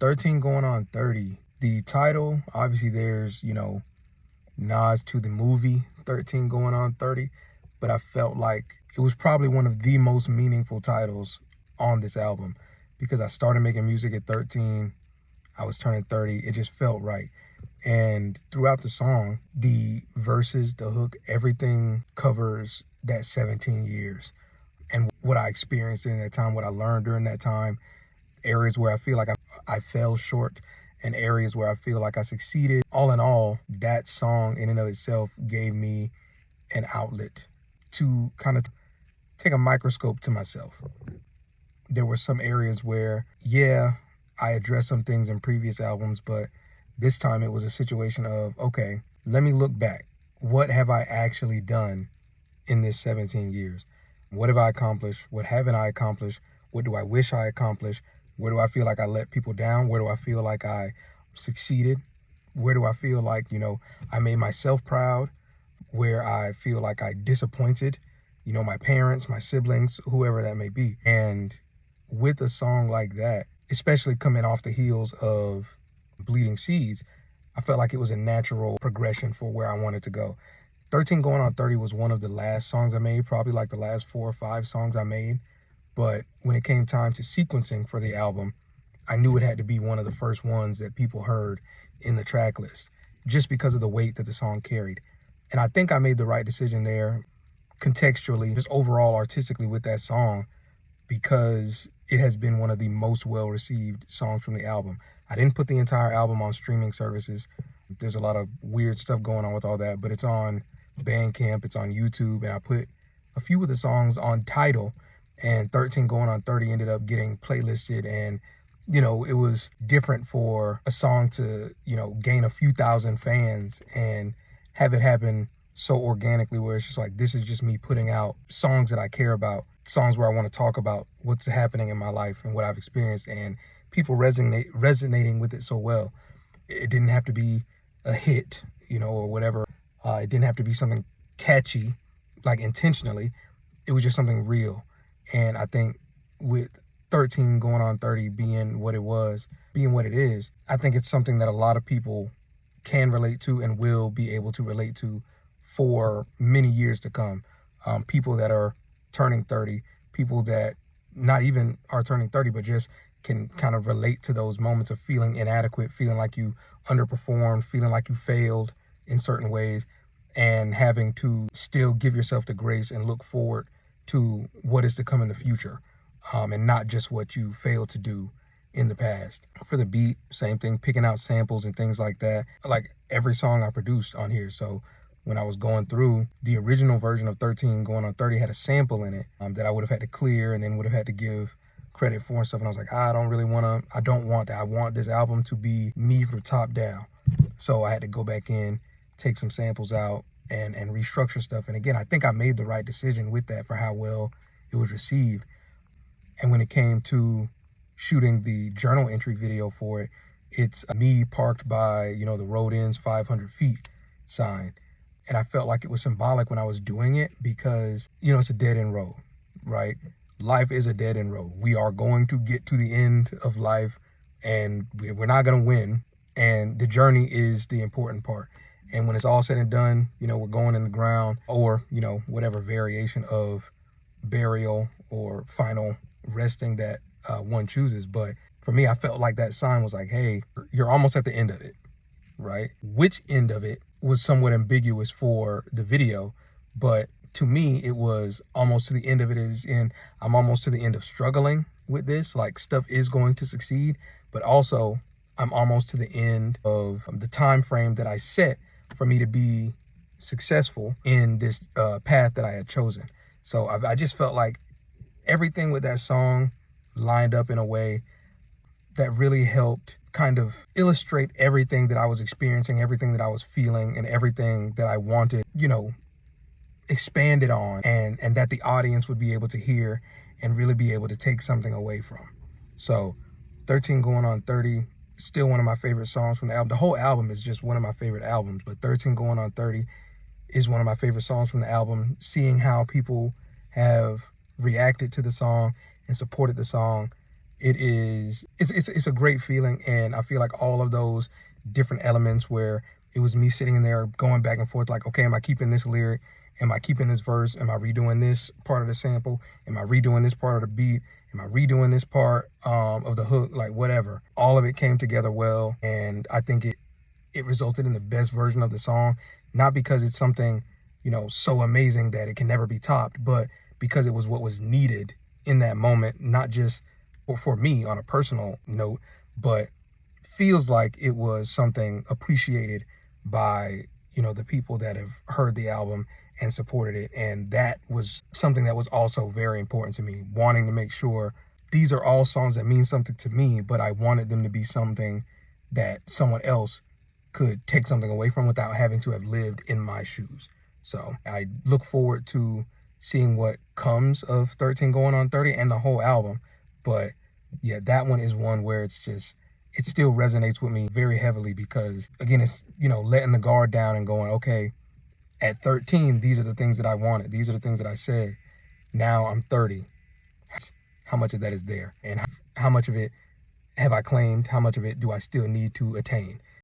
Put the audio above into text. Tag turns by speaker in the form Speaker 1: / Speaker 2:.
Speaker 1: 13 going on 30. The title, obviously there's, nods to the movie 13 going on 30, but I felt like it was probably one of the most meaningful titles on this album because I started making music at 13. I was turning 30. It just felt right. And throughout the song, the verses, the hook, everything covers that 17 years and what I experienced in that time, what I learned during that time, areas where I feel like I fell short and areas where I feel like I succeeded. All in all, that song in and of itself gave me an outlet to kind of take a microscope to myself. There were some areas where, yeah, I addressed some things in previous albums, but this time it was a situation of, okay, let me look back. What have I actually done in this 17 years? What have I accomplished? What haven't I accomplished? What do I wish I accomplished? Where do I feel like I let people down? Where do I feel like I succeeded? Where do I feel like, I made myself proud? Where I feel like I disappointed, my parents, my siblings, whoever that may be. And with a song like that, especially coming off the heels of Bleeding Seeds, I felt like it was a natural progression for where I wanted to go. 13 going on 30 was one of the last songs I made, probably like the last 4 or 5 songs I made. But when it came time to sequencing for the album, I knew it had to be one of the first ones that people heard in the track list, just because of the weight that the song carried. And I think I made the right decision there, contextually, just overall artistically with that song, because it has been one of the most well-received songs from the album. I didn't put the entire album on streaming services. There's a lot of weird stuff going on with all that, but it's on Bandcamp, it's on YouTube, and I put a few of the songs on Tidal, and 13 going on 30 ended up getting playlisted. And it was different for a song to gain a few thousand fans and have it happen so organically, where it's just like, this is just me putting out songs that I care about, songs where I want to talk about what's happening in my life and what I've experienced, and people resonating with it so well. It didn't have to be a hit, or whatever. It didn't have to be something catchy, like intentionally. It was just something real. And I think with 13 going on 30 being what it is, I think it's something that a lot of people can relate to and will be able to relate to for many years to come. People that are turning 30, people that not even are turning 30, but just can kind of relate to those moments of feeling inadequate, feeling like you underperformed, feeling like you failed in certain ways, and having to still give yourself the grace and look forward to what is to come in the future, and not just what you failed to do in the past. For the beat, same thing, picking out samples and things like that. Like every song I produced on here. So when I was going through, the original version of 13 going on 30 had a sample in it that I would have had to clear and then would have had to give credit for and stuff. And I was like, I don't want that. I want this album to be me from top down. So I had to go back in, take some samples out, and restructure stuff. And again, I think I made the right decision with that for how well it was received. And when it came to shooting the journal entry video for it, it's me parked by, the road ends 500 feet sign. And I felt like it was symbolic when I was doing it because, it's a dead end road, right? Life is a dead end road. We are going to get to the end of life and we're not going to win. And the journey is the important part. And when it's all said and done, we're going in the ground, or, whatever variation of burial or final resting that one chooses. But for me, I felt like that sign was like, hey, you're almost at the end of it, right? Which end of it was somewhat ambiguous for the video, but to me, it was almost to the end of it I'm almost to the end of struggling with this. Like, stuff is going to succeed, but also I'm almost to the end of the time frame that I set for me to be successful in this path that I had chosen. So I just felt like everything with that song lined up in a way that really helped kind of illustrate everything that I was experiencing, everything that I was feeling, and everything that I wanted, expanded on, and that the audience would be able to hear and really be able to take something away from. So 13 going on 30, still one of my favorite songs from the album. The whole album is just one of my favorite albums, but 13 going on 30 is one of my favorite songs from the album. Seeing how people have reacted to the song and supported the song It's a great feeling. And I feel like all of those different elements where it was me sitting in there going back and forth, like, okay, am I keeping this lyric? Am I keeping this verse? Am I redoing this part of the sample? Am I redoing this part of the beat? Am I redoing this part of the hook? Like, whatever. All of it came together well, and I think it resulted in the best version of the song. Not because it's something, so amazing that it can never be topped, but because it was what was needed in that moment, not just for me on a personal note, but feels like it was something appreciated by, the people that have heard the album and supported it. And that was something that was also very important to me, wanting to make sure these are all songs that mean something to me, but I wanted them to be something that someone else could take something away from without having to have lived in my shoes. So I look forward to seeing what comes of 13 going on 30 and the whole album. But yeah, that one is one where it still resonates with me very heavily because, again, it's, letting the guard down and going, okay, at 13, these are the things that I wanted. These are the things that I said. Now I'm 30. How much of that is there? And how much of it have I claimed? How much of it do I still need to attain?